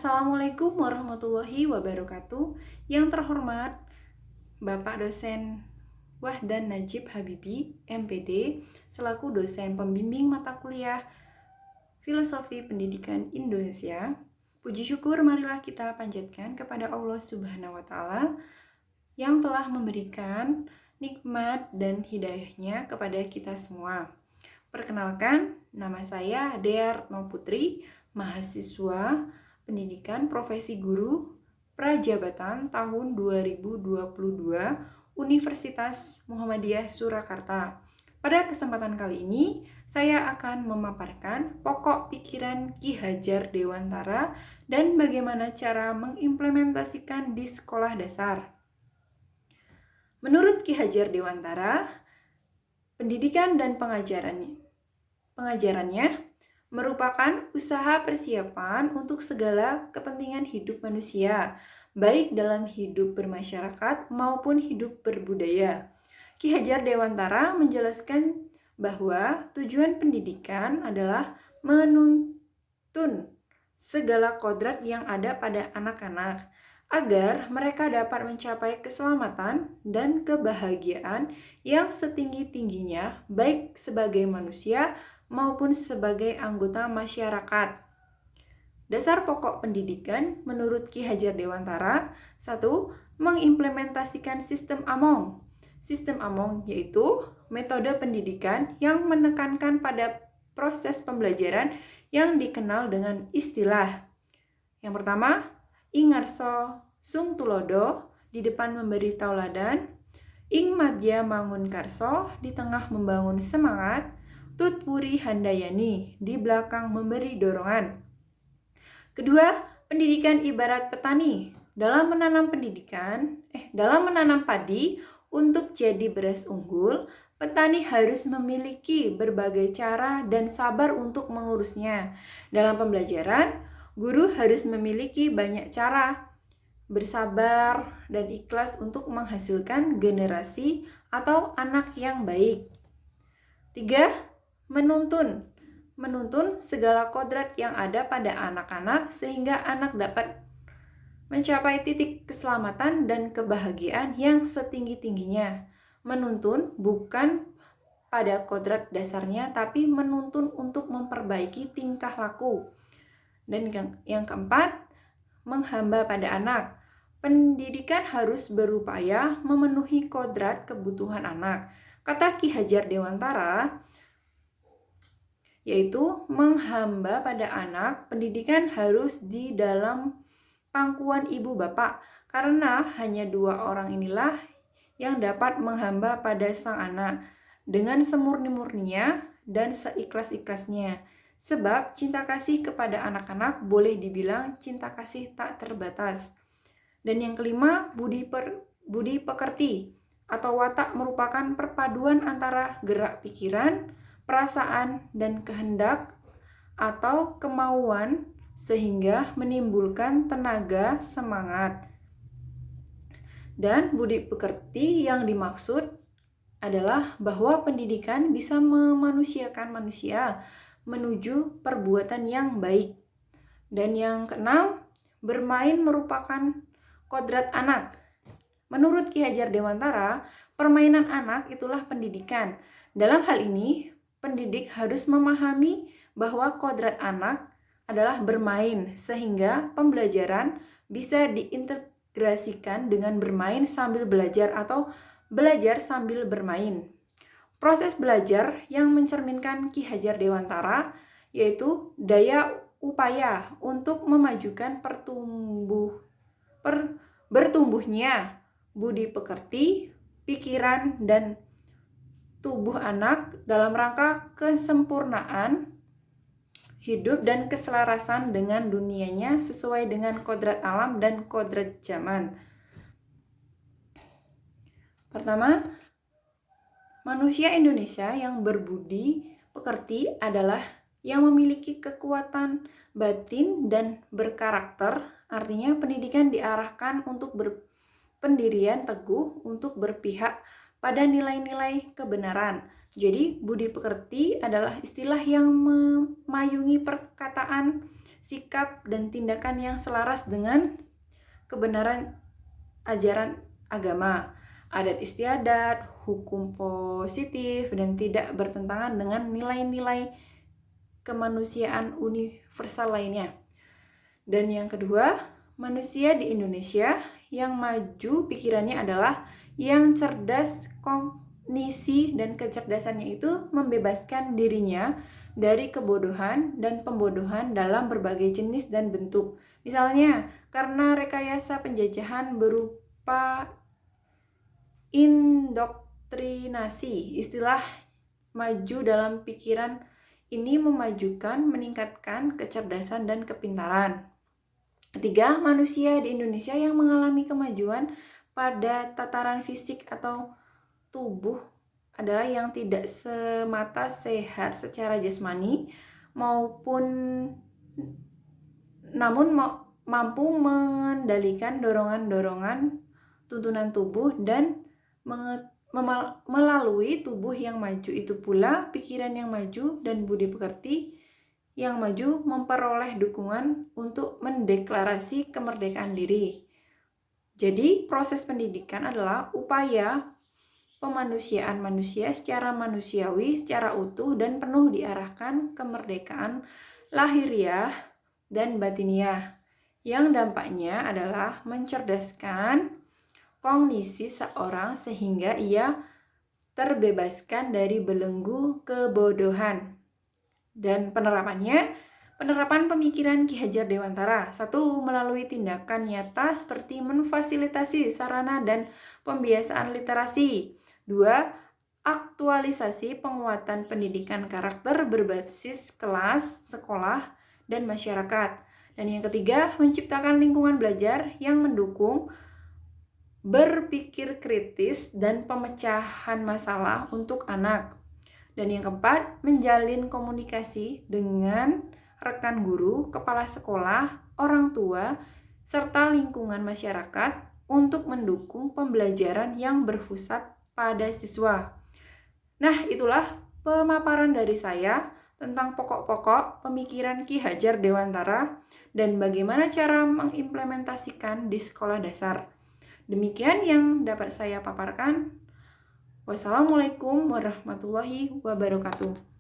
Assalamualaikum warahmatullahi wabarakatuh. Yang terhormat Bapak Dosen Wahdan Najib Habibi, MPD, selaku dosen pembimbing mata kuliah Filosofi Pendidikan Indonesia. Puji syukur marilah kita panjatkan kepada Allah Subhanahu wa Ta'ala yang telah memberikan nikmat dan hidayahnya kepada kita semua. Perkenalkan, nama saya Dea Retno Putri, mahasiswa Pendidikan Profesi Guru Prajabatan tahun 2022 Universitas Muhammadiyah Surakarta. Pada kesempatan kali ini, saya akan memaparkan pokok pikiran Ki Hajar Dewantara dan bagaimana cara mengimplementasikan di sekolah dasar. Menurut Ki Hajar Dewantara, pendidikan dan pengajarannya merupakan usaha persiapan untuk segala kepentingan hidup manusia, baik dalam hidup bermasyarakat maupun hidup berbudaya. Ki Hajar Dewantara menjelaskan bahwa tujuan pendidikan adalah menuntun segala kodrat yang ada pada anak-anak, agar mereka dapat mencapai keselamatan dan kebahagiaan yang setinggi-tingginya, baik sebagai manusia maupun sebagai anggota masyarakat. Dasar pokok pendidikan menurut Ki Hajar Dewantara: 1. Mengimplementasikan sistem Among. Sistem Among yaitu metode pendidikan yang menekankan pada proses pembelajaran yang dikenal dengan istilah. Yang pertama, ing ngarso sung tulodo, di depan memberi tauladan; ing madya mangun karso, di tengah membangun semangat; tut wuri handayani, di belakang memberi dorongan. Kedua, pendidikan ibarat petani. Dalam menanam padi untuk jadi beras unggul, petani harus memiliki berbagai cara dan sabar untuk mengurusnya. Dalam pembelajaran, guru harus memiliki banyak cara, bersabar dan ikhlas untuk menghasilkan generasi atau anak yang baik. 3. Menuntun segala kodrat yang ada pada anak-anak sehingga anak dapat mencapai titik keselamatan dan kebahagiaan yang setinggi-tingginya. Menuntun bukan pada kodrat dasarnya, tapi menuntun untuk memperbaiki tingkah laku. Dan yang keempat, menghamba pada anak. Pendidikan harus berupaya memenuhi kodrat kebutuhan anak. Kata Ki Hajar Dewantara, yaitu menghamba pada anak. Pendidikan harus di dalam pangkuan ibu bapak, karena hanya dua orang inilah yang dapat menghamba pada sang anak dengan semurni-murninya dan seikhlas-ikhlasnya. Sebab cinta kasih kepada anak-anak boleh dibilang cinta kasih tak terbatas. Dan yang kelima, budi pekerti atau watak merupakan perpaduan antara gerak pikiran, perasaan, dan kehendak atau kemauan sehingga menimbulkan tenaga semangat. Dan budi pekerti yang dimaksud adalah bahwa pendidikan bisa memanusiakan manusia menuju perbuatan yang baik. Dan yang keenam, bermain merupakan kodrat anak. Menurut Ki Hajar Dewantara, permainan anak itulah pendidikan. Dalam hal ini, pendidik harus memahami bahwa kodrat anak adalah bermain, sehingga pembelajaran bisa diintegrasikan dengan bermain sambil belajar atau belajar sambil bermain. Proses belajar yang mencerminkan Ki Hajar Dewantara yaitu daya upaya untuk memajukan bertumbuhnya budi pekerti, pikiran, dan tubuh anak dalam rangka kesempurnaan hidup dan keselarasan dengan dunianya sesuai dengan kodrat alam dan kodrat zaman. Pertama, manusia Indonesia yang berbudi pekerti adalah yang memiliki kekuatan batin dan berkarakter. Artinya pendidikan diarahkan untuk berpendirian teguh, untuk berpihak pada nilai-nilai kebenaran. Jadi budi pekerti adalah istilah yang memayungi perkataan sikap dan tindakan yang selaras dengan kebenaran ajaran agama, adat istiadat, hukum positif, dan tidak bertentangan dengan nilai-nilai kemanusiaan universal lainnya. Dan yang kedua, manusia di Indonesia yang maju pikirannya adalah yang cerdas kognisi dan kecerdasannya itu membebaskan dirinya dari kebodohan dan pembodohan dalam berbagai jenis dan bentuk. Misalnya, karena rekayasa penjajahan berupa indoktrinasi, istilah maju dalam pikiran ini memajukan, meningkatkan kecerdasan dan kepintaran. Ketiga, manusia di Indonesia yang mengalami kemajuan pada tataran fisik atau tubuh adalah yang tidak semata sehat secara jasmani namun mampu mengendalikan dorongan-dorongan tuntunan tubuh dan melalui tubuh yang maju itu pula pikiran yang maju dan budi pekerti yang maju memperoleh dukungan untuk mendeklarasi kemerdekaan diri. Jadi, proses pendidikan adalah upaya pemanusiaan manusia secara manusiawi, secara utuh dan penuh diarahkan kemerdekaan lahiriah dan batiniah, yang dampaknya adalah mencerdaskan kognisi seorang sehingga ia terbebaskan dari belenggu kebodohan. Dan penerapan pemikiran Ki Hajar Dewantara. 1. Melalui tindakan nyata seperti memfasilitasi sarana dan pembiasaan literasi. 2. Aktualisasi penguatan pendidikan karakter berbasis kelas, sekolah, dan masyarakat. Dan yang ketiga, menciptakan lingkungan belajar yang mendukung berpikir kritis dan pemecahan masalah untuk anak. Dan yang keempat, menjalin komunikasi dengan rekan guru, kepala sekolah, orang tua, serta lingkungan masyarakat untuk mendukung pembelajaran yang berpusat pada siswa. Nah, itulah pemaparan dari saya tentang pokok-pokok pemikiran Ki Hajar Dewantara dan bagaimana cara mengimplementasikan di sekolah dasar. Demikian yang dapat saya paparkan. Wassalamualaikum warahmatullahi wabarakatuh.